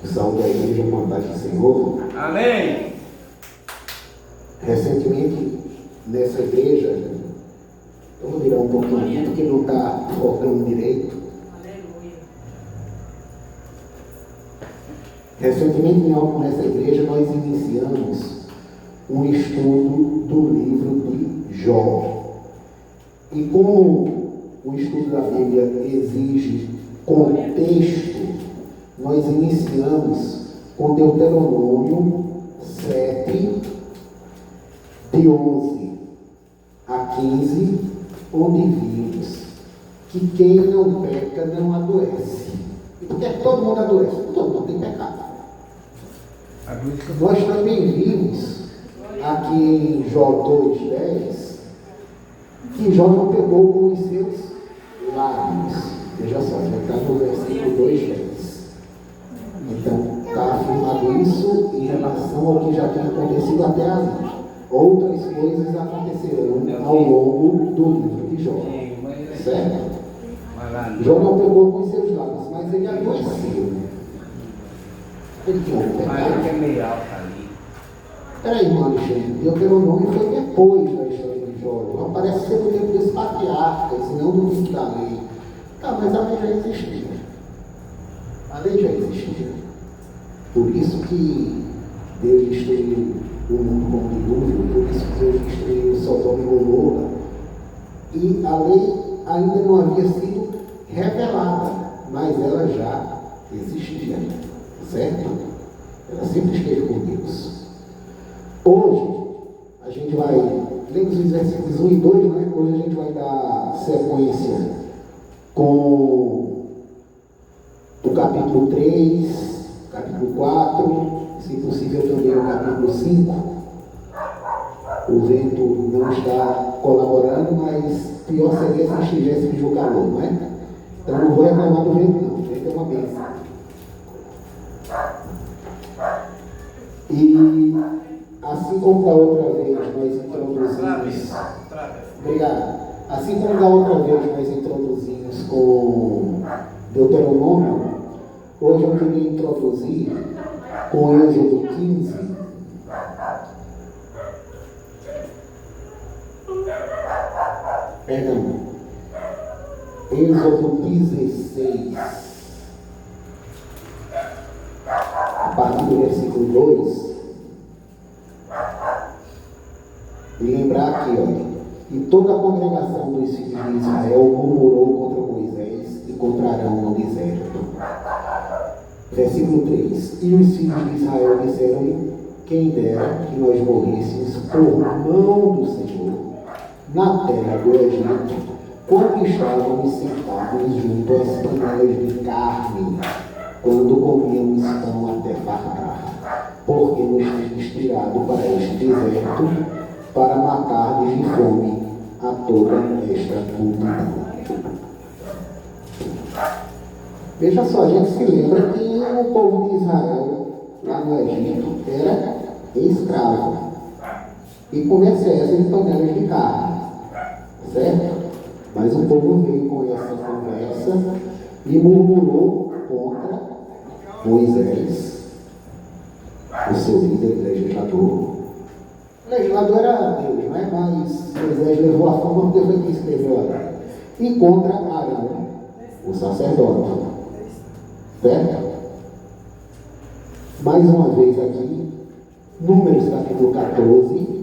Saúde a igreja com a paz do Senhor. Amém. Recentemente, nessa igreja, eu vou virar um pouquinho, porque não está focando direito. Recentemente, nessa igreja, nós iniciamos um estudo do livro de Jó. E como o estudo da Bíblia exige contexto, nós iniciamos com Deuteronômio 7, de 11 a 15, onde vimos que quem não peca não adoece. E por que todo mundo adoece? Todo mundo tem pecado. Nós também vimos aqui em Jó 2,10 que Jó não pegou com os seus lábios. Veja só, já está no versículo 2,10. Então, está afirmado isso em relação ao que já tem acontecido até ali. Outras coisas acontecerão ao longo do livro de Jó. Certo? Jó não pegou com os seus lábios, mas ele adoeceu. Ele tinha um pecado. Peraí, irmão Alexandre, Deuteronômio foi depois da história de Jó. Não parece ser do tempo dos patriarcas, não do tempo da lei. Tá, mas a lei já existia. A lei já existia. Por isso que Deus destruiu o mundo com o dilúvio, por isso que Deus destruiu Sodoma e Gomorra. E a lei ainda não havia sido revelada, mas ela já existia. Certo? Ela sempre esteve com Deus. Hoje, a gente vai, lemos os versículos 1 e 2, né? Hoje a gente vai dar sequência com o capítulo 3, capítulo 4, se possível também o capítulo 5. O vento não está colaborando, mas pior seria se estivesse de calor, não é? Então não vou reclamar do vento não, o vento é uma bênção. E assim como da outra vez nós introduzimos. Obrigado. Assim como da outra vez nós introduzimos com Deuteronômio, hoje eu queria introduzir com Êxodo 15. Perdão. Êxodo 16. A partir do versículo 2. E lembrar aqui, olha, e toda a congregação dos filhos de Israel murmurou contra Moisés e contra Arão no deserto. Versículo 3. E os filhos de Israel disseram-lhe: quem dera que nós morrêssemos por mão do Senhor na terra do Egito, quando estávamos sentados junto às panelas de carne, quando comíamos pão até fartar, porque nos temos tirado para este deserto para matar de fome a toda esta multidão. Veja só, a gente se lembra que o povo de Israel, lá no Egito, era escravo. E conversa essa de panelas de carne. Certo? Mas o povo veio com essa conversa e murmurou contra Moisés, o seu líder legislador. O legislador era Deus, não é? Mas Moisés levou a fama porque foi quem escreveu a lei. E contra Arão, o sacerdote. Certo? Mais uma vez aqui, Números capítulo 14.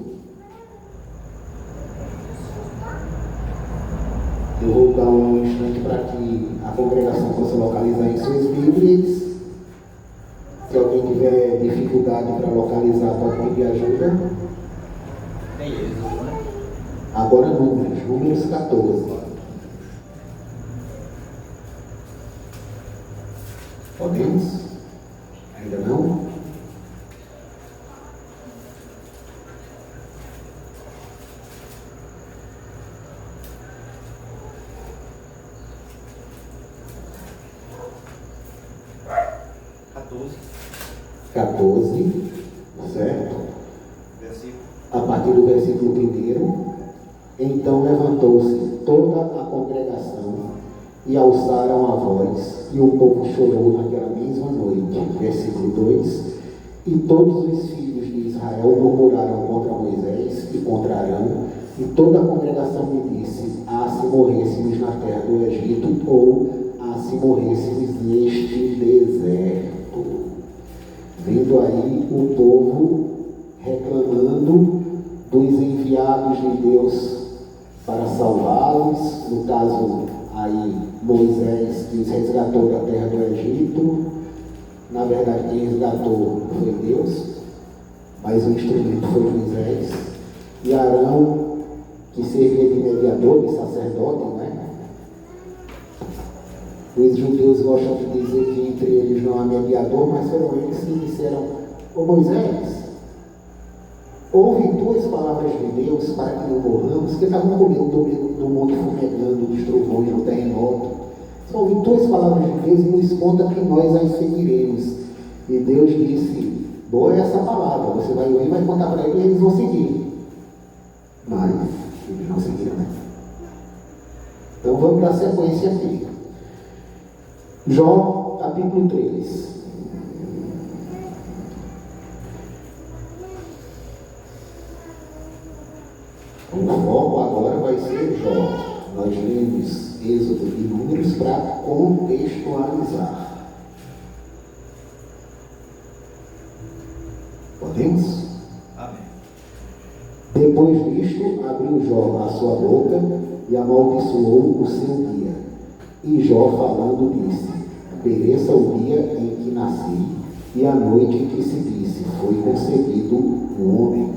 Eu vou dar um instante para que a congregação possa localizar em suas Bíblias. Se alguém tiver dificuldade para localizar, pode pedir ajuda. Agora Números 14. Podemos? Ainda não? Certo? A partir do versículo 1. Então levantou-se toda a congregação e alçaram a voz, e o povo chorou naquela mesma noite. Versículo 2. E todos os filhos de Israel murmuraram contra Moisés e contra Arão, e toda a congregação lhe disse: ah, se morrêssemos na terra do Egito, ou ah, se morrêssemos neste deserto. Vendo aí o povo reclamando dos enviados de Deus para salvá-los, no caso aí Moisés, que os resgatou da terra do Egito. Na verdade, quem resgatou foi Deus, mas o instrumento foi Moisés. E Arão, que servia de mediador, de sacerdote, né? Os judeus gostam de dizer que entre eles não há mediador, mas foram eles que disseram: ô Moisés, ouve tuas palavras de Deus para que não morramos, que estavam comigo do monte fumegando, dos trovões, do terremoto. Ouve tuas palavras de Deus e nos conta que nós as seguiremos. E Deus disse: boa é essa palavra, você vai ouvir, vai contar para eles e eles vão seguir. Mas eles não seguiram, né? Então vamos dar sequência aqui. Jó, capítulo 3. O foco agora vai ser Jó. Nós lemos Êxodo e Números para contextualizar. Podemos? Amém. Depois disto, abriu Jó a sua boca e amaldiçoou o seu dia. E Jó, falando, disse: pereça o dia em que nasci, e a noite em que se disse: foi concebido um homem.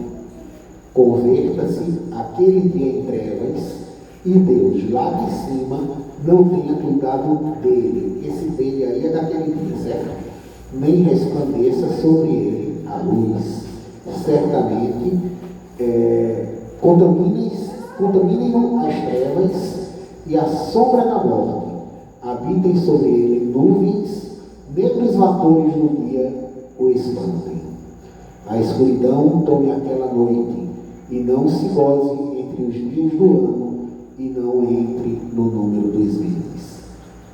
Converta-se aquele dia em trevas, e Deus lá de cima não tenha cuidado dele. Esse dele aí é daquele dia, certo? Nem resplandeça sobre ele a luz. Certamente contaminem-no as trevas e a sombra da morte. Habitem sobre ele nuvens, negros vapores do dia o espantem. A escuridão tome aquela noite, e não se goze entre os dias do ano, e não entre no número dos meses.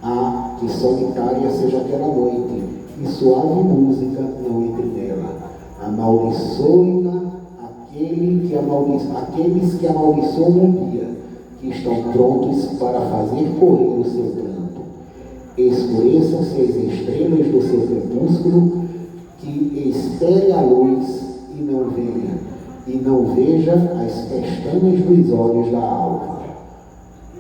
Ah, que solitária seja aquela noite, e suave música não entre nela. Amaldiçoe-na aqueles que amaldiçoam o dia, que estão prontos para fazer correr o seu pranto. Escureçam-se as estrelas do seu crepúsculo, que espere a luz e não venha, e não veja as pestanas dos olhos da alva.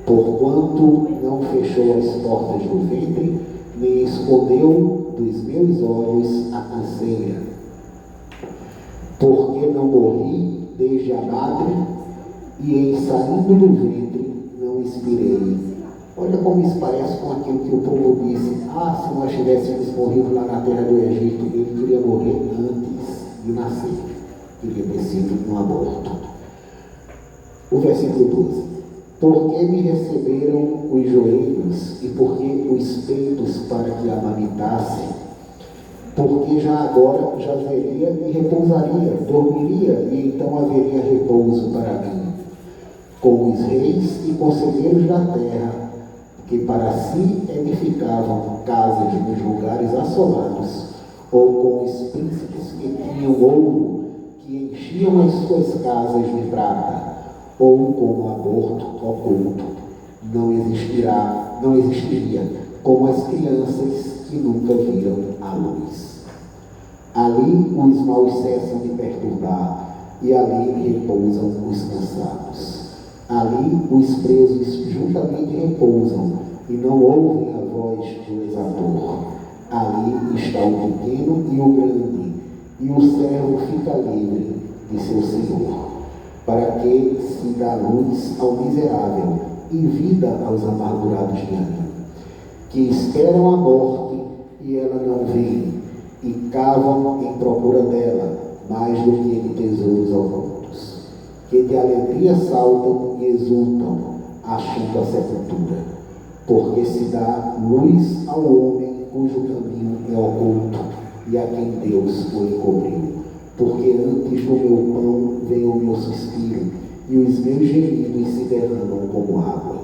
Porquanto não fechou as portas do ventre, nem escondeu dos meus olhos a canseira. Porque não morri desde a madre, e em saindo do ventre não expirei. Olha como isso parece com aquilo que o povo disse: ah, se nós tivéssemos morrido lá na terra do Egito, ele queria morrer antes de nascer. Queria ter sido um aborto. O versículo 12. Porque me receberam os joelhos, e porque os peitos para que amamentasse, porque já agora jazeria e repousaria, dormiria, e então haveria repouso para mim, com os reis e conselheiros da terra, que para si edificavam casas nos lugares assolados, ou com os príncipes que tinham ouro, que enchiam as suas casas de prata, ou como aborto oculto, não existiria, como as crianças que nunca viram a luz. Ali os maus cessam de perturbar, e ali repousam os cansados. Ali os presos juntamente repousam, e não ouvem a voz do exator. Ali está o pequeno e o grande, e o servo fica livre de seu senhor, para que se dá luz ao miserável e vida aos amargurados de ânimo, que esperam a morte e ela não vem, e cavam em procura dela, mais do que de tesouros ocultos, que de alegria saltam e exultam, achando a sepultura, porque se dá luz ao homem cujo caminho é oculto, e a quem Deus o encobriu. Porque antes do meu pão vem o meu suspiro, e os meus gemidos se derramam como água,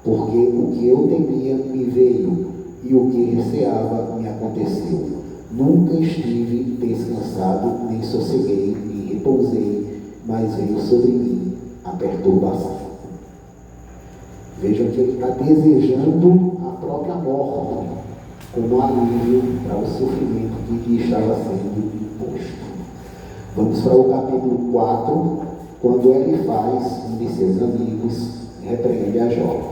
porque o que eu temia me veio, e o que receava me aconteceu. Nunca estive descansado, nem sosseguei, nem repousei, mas veio sobre mim a perturbação. Vejam que ele está desejando a própria morte, como alívio para o sofrimento que lhe estava sendo imposto. Vamos para o capítulo 4, quando Elifaz, um de seus amigos, repreende a Jó.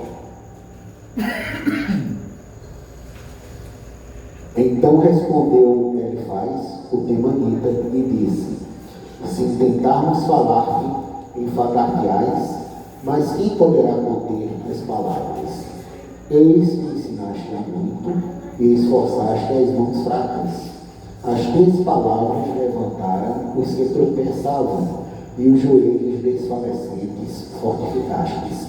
Então respondeu Elifaz, o temanita, e disse: se intentarmos falar-te, enfadar-te-ás, mas quem poderá conter as palavras? Eis que ensinaste a muito, e esforçaste as mãos fracas. As tuas palavras levantaram os que tropeçavam, e os joelhos desfalecentes fortificastes.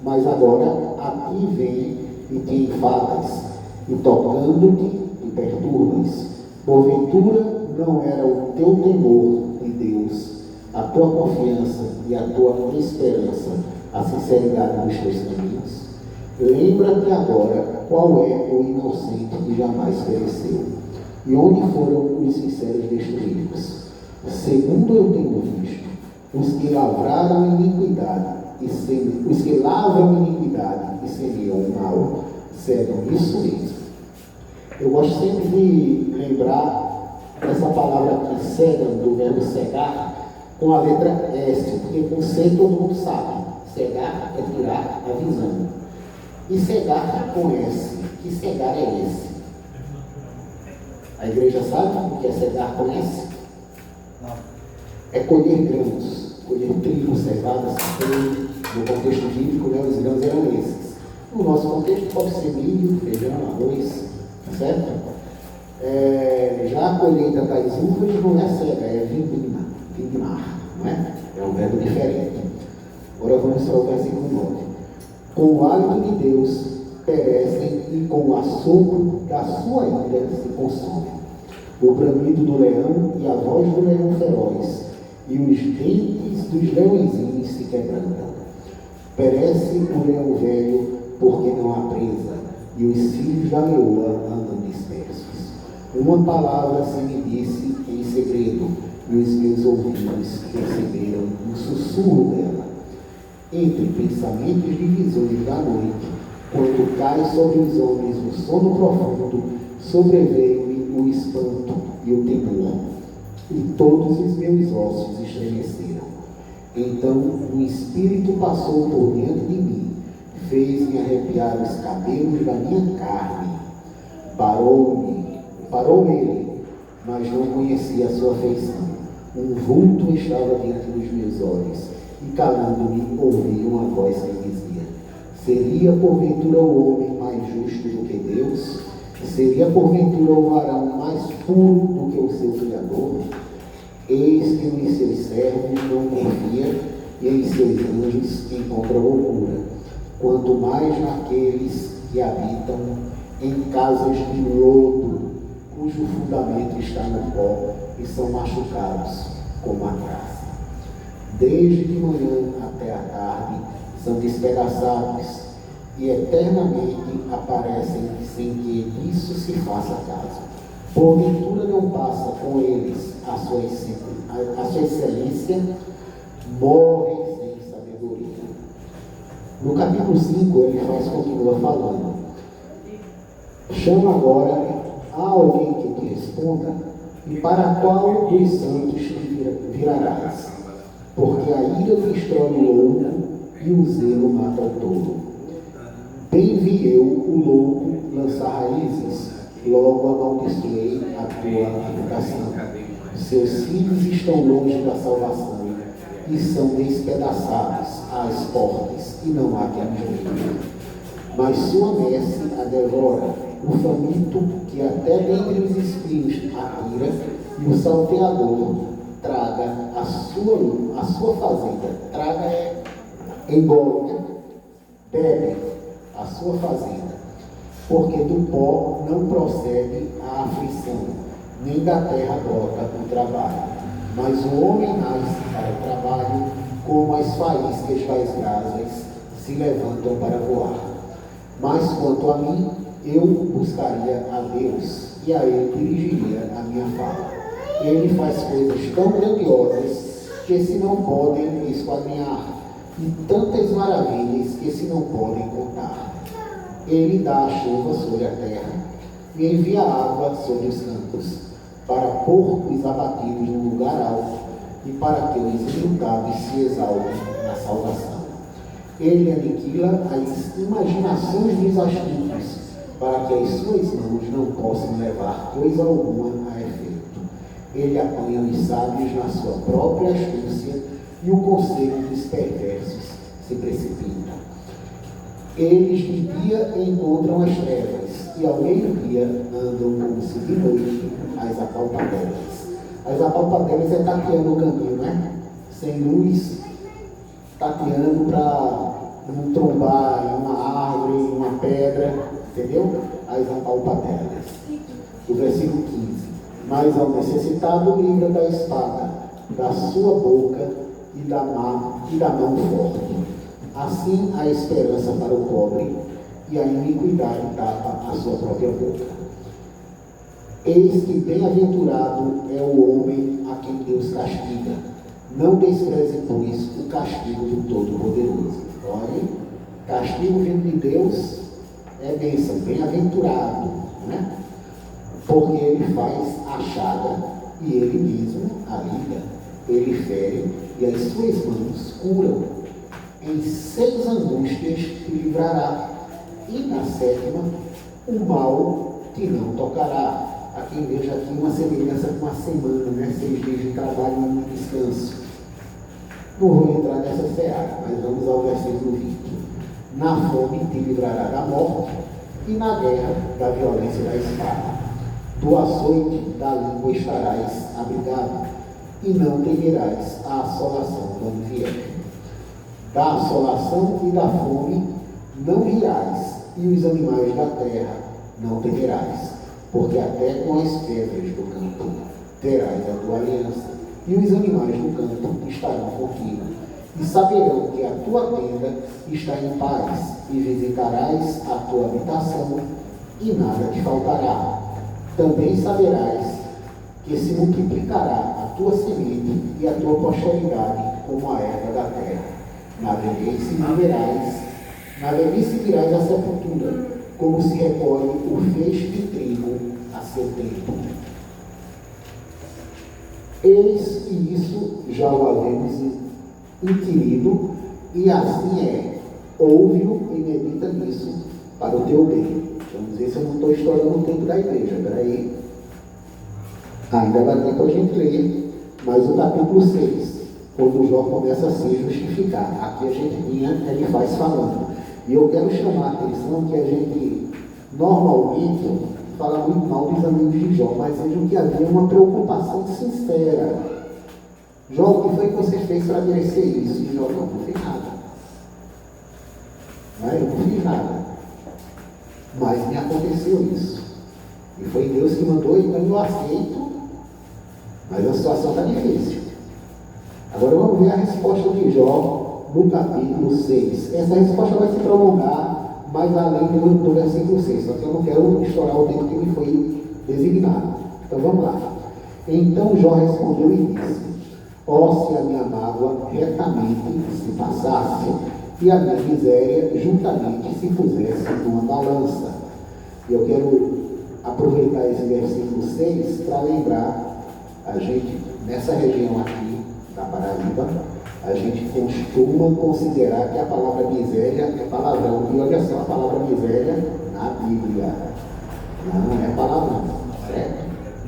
Mas agora a ti vem e te enfadas, e tocando-te te perturbas. Porventura não era o teu temor de Deus, a tua confiança e a tua esperança, a sinceridade dos teus caminhos? Lembra-te agora qual é o inocente que jamais pereceu, e onde foram os sinceros destruídos. Segundo eu tenho visto, os que lavraram iniquidade os que lavram iniquidade e semeiam o mal, cegam isso mesmo. Eu gosto sempre de lembrar essa palavra aqui, cegam, do verbo cegar, com a letra S, porque com C todo mundo sabe. Cegar é tirar a visão. E cegar com S. Que cegar é esse? A igreja sabe o que é cegar com S? Não. É colher grãos, colher trigo, cevada, citrão. No contexto bíblico, né, os grãos eram esses. No nosso contexto pode ser milho, feijão, arroz, certo? Já a colheita das uvas não é cega, é vindimar, não é? É um verbo diferente. Agora vamos para o versículo 9. Com o hálito de Deus perecem e com o assopro da sua ira se consomem. O bramido do leão e a voz do leão feroz, e os dentes dos leõezinhos se quebrantam. Perece o leão velho, porque não há presa, e os filhos da leoa andam dispersos. Uma palavra se me disse em segredo, e os meus ouvidos receberam um sussurro dela. Entre pensamentos e visões da noite, quando cai sobre os homens o sono profundo, sobreveio-me o espanto e o temor, e todos os meus ossos estremeceram. Então o Espírito passou por diante de mim, fez-me arrepiar os cabelos da minha carne. Parou ele, mas não conhecia a sua feição. Um vulto estava diante dos meus olhos, e calando-me ouvi uma voz que dizia: seria porventura o homem mais justo do que Deus? Seria porventura o varão mais puro do que o seu Criador? Eis que nos seus servos não confia, e em seus anjos encontra loucura, quanto mais naqueles que habitam em casas de lodo, cujo fundamento está no pó, e são machucados como a traça. Desde de manhã até a tarde são despedaçados, e eternamente aparecem sem que disso se faça caso. Porventura não passa com eles a sua excelência, morrem sem sabedoria. No capítulo 5, Elifaz continua falando: chama agora a alguém que te responda, e para qual dos santos te virarás? Porque a ira destrói o louco, e o zelo mata o tolo. Bem vi eu o louco lançar raízes, logo amaldiçoei a tua habitação. Seus filhos estão longe da salvação, e são despedaçados às portas, e não há que ajude. Mas sua messe a devora, o faminto que até dentre os espinhos atira, e o salteador traga a sua fazenda, engole, bebe a sua fazenda, porque do pó não procede a aflição, nem da terra brota o trabalho. Mas o homem nasce para o trabalho, como as faíscas das brasas, se levantam para voar. Mas quanto a mim, eu buscaria a Deus e a Ele dirigiria a minha fala. Ele faz coisas tão grandiosas que se não podem esquadrinhar, e tantas maravilhas que se não podem contar. Ele dá a chuva sobre a terra e envia água sobre os campos, para porcos abatidos no lugar alto e para que os enlutados se exaltem na salvação. Ele aniquila as imaginações dos astutos, para que as suas mãos não possam levar coisa alguma a efeito. Ele apanha os sábios na sua própria astúcia, e o conselho dos perversos se precipita. Eles de dia encontram as trevas, e ao meio-dia andam como se de noite as apalpadelas. As apalpadelas é tateando o caminho, né? Sem luz, tateando para não trombar em uma árvore, em uma pedra, entendeu? As apalpadelas. O versículo 15. Mas ao necessitado livra da espada, da sua boca e da mão forte. Assim a esperança para o pobre, e a iniquidade tapa a sua própria boca. Eis que bem-aventurado é o homem a quem Deus castiga. Não despreze, pois, o castigo do Todo-Poderoso. Olha, castigo vindo de Deus é bênção, bem-aventurado, né? Porque ele faz a chaga e ele mesmo a liga. Ele fere e as suas mãos curam. Em 6 angústias te livrará, e na 7ª o mal te não tocará. Aqui vejo aqui uma semelhança com a semana, né? 6 dias de trabalho e um descanso. Não vou entrar nessa seara, mas vamos ao versículo 20. Na fome te livrará da morte, e na guerra da violência da espada. Do açoite da língua estarás abrigado, e não temerás a assolação quando vier. Da assolação e da fome não rirás, e os animais da terra não temerás, porque até com as pedras do campo terás a tua aliança, e os animais do campo estarão contigo, e saberão que a tua tenda está em paz, e visitarás a tua habitação, e nada te faltará. Também saberás que se multiplicará a tua semente e a tua posteridade como a erva da terra. Na velhice virás à sepultura, como se recolhe o feixe de trigo a seu tempo. Eis que isso já o havemos inquirido, e assim é. Ouve-o e medita nisso para o teu bem. Vamos ver se eu não estou estourando o tempo da igreja. Espera aí. Ainda vai ter para a gente ler, mas o capítulo 6, quando Jó começa a se justificar. Aqui a gente vinha, ele faz falando. E eu quero chamar a atenção que a gente normalmente fala muito mal dos amigos de Jó, mas vejam que havia uma preocupação sincera. Jó, o que foi que você fez para merecer isso? E Jó, não fiz nada. Eu não fiz nada. Mas me aconteceu isso. E foi Deus que mandou, então eu aceito. Mas a situação está difícil. Agora vamos ver a resposta de Jó no capítulo 6. Essa resposta vai se prolongar mais além do versículo 6, só que eu não quero estourar o tempo que me foi designado. Então vamos lá. Então Jó respondeu e disse: ó, se a minha mágoa retamente se passasse, e a minha miséria juntamente se pusesse numa balança. E eu quero aproveitar esse versículo 6 para lembrar a gente, nessa região aqui da Paraíba, a gente costuma considerar que a palavra miséria é palavrão. E olha só, a palavra miséria na Bíblia não é palavrão, certo?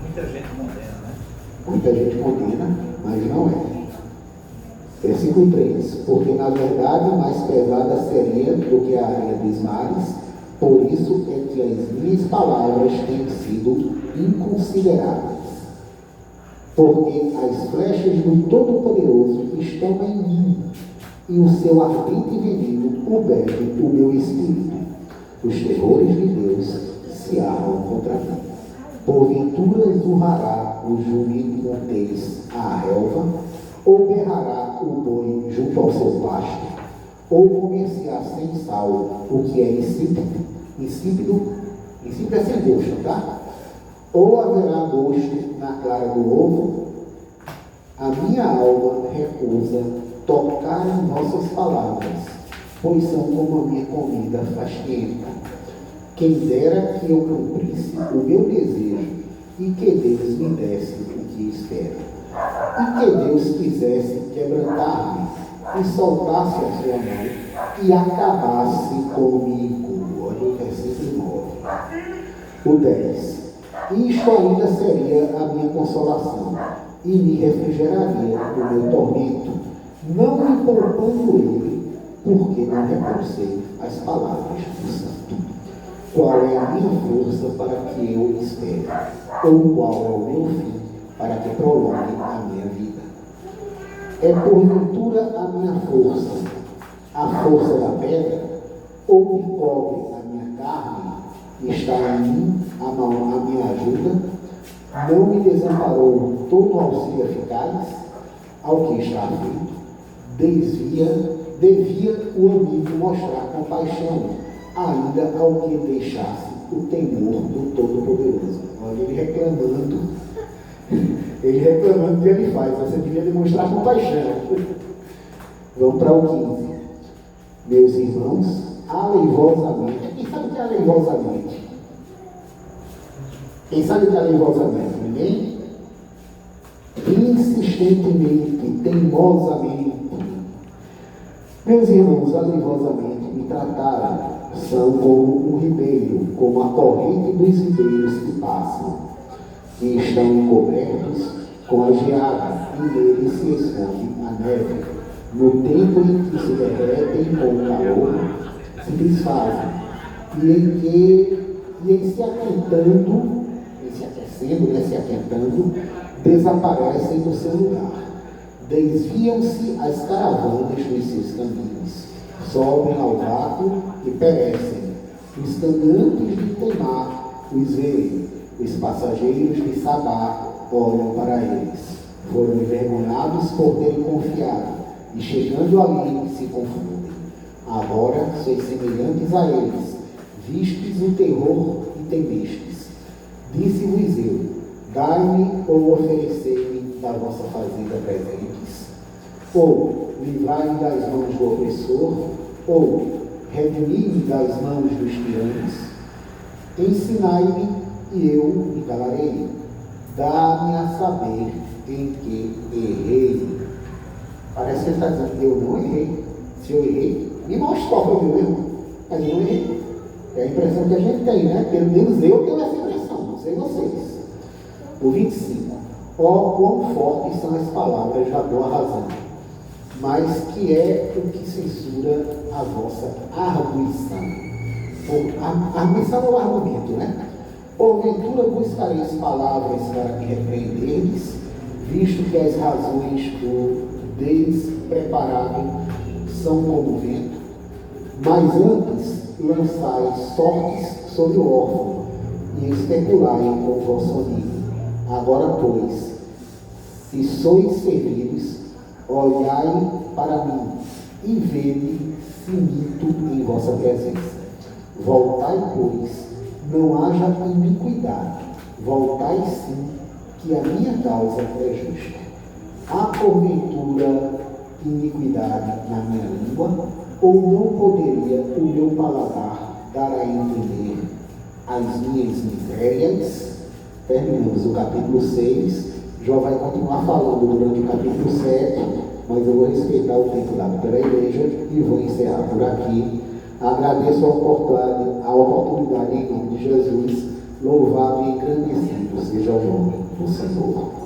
Muita gente condena, né? Muita gente condena, mas não é. Versículo 3: porque na verdade mais pesada seria do que a areia dos mares, por isso é que as minhas palavras têm sido inconsideráveis. Porque as flechas do Todo-Poderoso estão em mim, e o seu ardente veneno o bebe o meu espírito. Os terrores de Deus se armam contra mim. Porventura zurrará o jumento montês à relva, ou berrará o boi junto ao seu pasto. ou comerciar sem sal o que é insípido é sem gosto, tá? Ou haverá gosto na clara do ovo? A minha alma recusa tocar em vossas palavras, pois são como a minha comida fastienta. Quem dera que eu cumprisse o meu desejo e que Deus me desse o que espero. E que Deus quisesse quebrantar-me e soltasse a sua mão e acabasse comigo. Olha o versículo 9. O 10. Isto ainda seria a minha consolação e me refrigeraria do meu tormento, não me poupando ele, porque não repulsei as palavras do Santo. Qual é a minha força para que eu espere? Ou qual é o meu fim para que prolongue a minha vida? É porventura a minha força, a força da pedra, ou que cobre a minha carne, está em mim a minha ajuda? Não me desamparou todo auxílio eficaz? Ao que está feito, devia o amigo mostrar compaixão, ainda ao que deixasse o temor do Todo-Poderoso. Olha ele reclamando o que ele faz. Você devia demonstrar compaixão. Vamos para o 15. Meus irmãos, aleivosamente. Quem sabe o que é aleivosamente? Quem sabe o que é aleivosamente? Ninguém? Insistentemente, teimosamente. Meus irmãos, aleivosamente me trataram. São como um ribeiro, como a corrente dos ribeiros que passam, que estão encobertos com a geada, e nele se esconde a neve. No tempo em que se derretem com o calor, se desfazem, e em se aquecendo, se aquentando, desaparecem do seu lugar. Desviam-se as caravanas dos seus caminhos, sobem ao vácuo e perecem. Os caminhantes de Temar os veem, os passageiros de Sabá olham para eles. Foram envergonhados por terem confiado, e chegando ali se confundem. Agora sois semelhantes a eles, vistes o terror e temestes. Disse-vos eu: dai-me ou oferecei-me da vossa fazenda presentes, ou livrai-me das mãos do opressor, ou redimi-me das mãos dos tiranos. Ensinai-me e eu me calarei. Dá-me a saber em que errei. Parece que ele está dizendo: eu não errei. Se eu errei, me mostra qual foi o meu erro. Mas eu não errei. É a impressão que a gente tem, né? Pelo menos eu tenho essa impressão, não sei vocês. O 25. Ó, quão fortes são as palavras da tua razão, mas que é o que censura a vossa arguição. Arguição é o argumento, né? Porventura buscareis palavras para me repreenderdes, visto que as razões do despreparado são como o vento. Mas antes lançai sortes sobre o órfão e especulai com o vosso amigo. Agora, pois, se sois servidos, olhai para mim e vede se mito em vossa presença. Voltai, pois, não haja iniquidade. Voltai sim, que a minha causa é justa. Há porventura iniquidade na minha língua, ou não poderia o meu paladar dar a entender as minhas misérias? Terminamos o capítulo 6. Jó vai continuar falando durante o capítulo 7, mas eu vou respeitar o tempo dado pela igreja e vou encerrar por aqui. Agradeço a oportunidade em nome de Jesus. Louvado e engrandecido seja o nome do Senhor.